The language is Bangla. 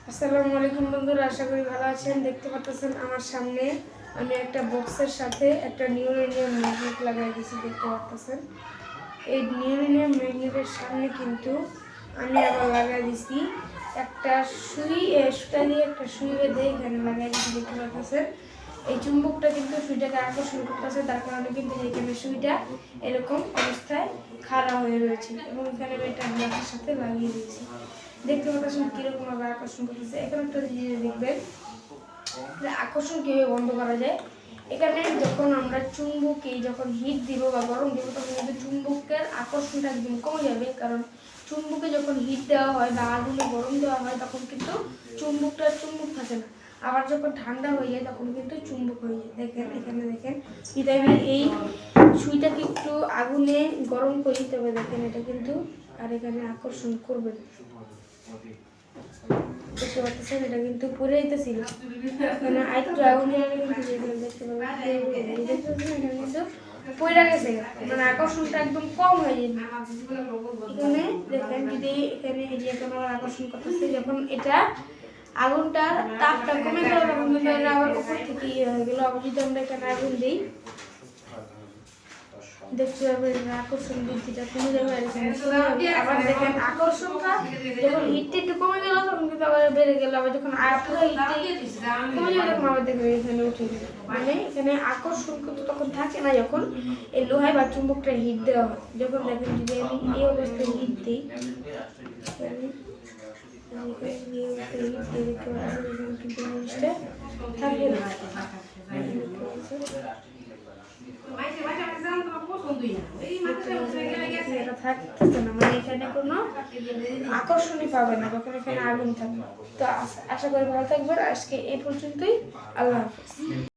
আসসালামু আলাইকুম বন্ধুরা, আশা করি ভালো আছেন। দেখতে পাচ্ছেন আমার সামনে আমি একটা বক্সের সাথে একটা নিউরেনিয়াম ম্যাগনেট লাগাই দিয়েছি। দেখতে পাচ্ছেন এই নিউরেনিয়াম ম্যাগনেটের সামনে কিন্তু আমি আবার লাগাই দিয়েছি একটা সুতা দিয়ে একটা সুই বেঁধে এখানে লাগাই দিয়েছি। দেখতে পাচ্ছেন এই চুম্বকটা কিন্তু সুইটাকে আকর্ষণ করতেছে, তার কারণে কিন্তু এখানে সুইটা এরকম অবস্থায় খাড়া হয়ে রয়েছে এবং এখানে আমি একটা গ্লাসের সাথে লাগিয়ে দিয়েছি। দেখতে পাচ্ছেন কিরকম ভাবে আকর্ষণ করতেছে। এখানে একটা জিনিস দেখবেন আকর্ষণ কিভাবে বন্ধ করা যায়। এখানে যখন আমরা চুম্বকে যখন হিট দিব বা গরম দিব তখন কিন্তু চুম্বকের আকর্ষণটা একদম কমে যাবে, কারণ চুম্বকে যখন হিট দেওয়া হয় বা আগুনে গরম দেওয়া হয় তখন কিন্তু চুম্বকটা চুম্বক থাকে না, আবার যখন ঠান্ডা হয়ে যায় তখন কিন্তু চুম্বক হয়ে যায়। দেখেন এখানে দেখেন যদি আমি এই সুইটাকে একটু আগুনে গরম করি তবে দেখেন এটা কিন্তু আর এখানে আকর্ষণ করবে না। দেখতে পাচ্ছেন এটা কিন্তু পরে যেতেছিল, মানে আরেকটু আগুনে কিন্তু দেখতে পাচ্ছেন এটা কিন্তু পড়ে গেছে, মানে আকর্ষণটা একদম কম হয়ে যাবে। এখানে দেখেন যদি এখানে এই যে এখন আবার আকর্ষণ করতেছে, যখন এটা আগুনটার তাপটা কমে গেল তখন কিন্তু আবার উপর থেকে হয়ে গেল। আবার যদি আমরা এখানে আগুন দিই দেখতে পাবেন আকর্ষণ বৃদ্ধিটা কমে যাবে। আবার দেখেন আকর্ষণটা যখন হিটটা একটু কমে গেল তখন কিন্তু আবার বেড়ে গেল, আবার যখন পুরো হিটটা কমে যাবে তখন আবার দেখবেন এখানে উঠে গেল। মানে এখানে আকর্ষণ কিন্তু তখন থাকে না যখন এই লোহায় বা চুম্বকটা হিট দেওয়া হয়। যখন দেখেন যদি আমি এই অবস্থায় হিট দিই কিন্তু জিনিসটা থাকবে না, থাকতেছে না, মানে এখানে কোনো আকর্ষণই পাবে না যখন এখানে আগুন থাকবে। তো আশা করি ভালো থাকবেন। আজকে এই পর্যন্তই। আল্লাহ হাফেজ।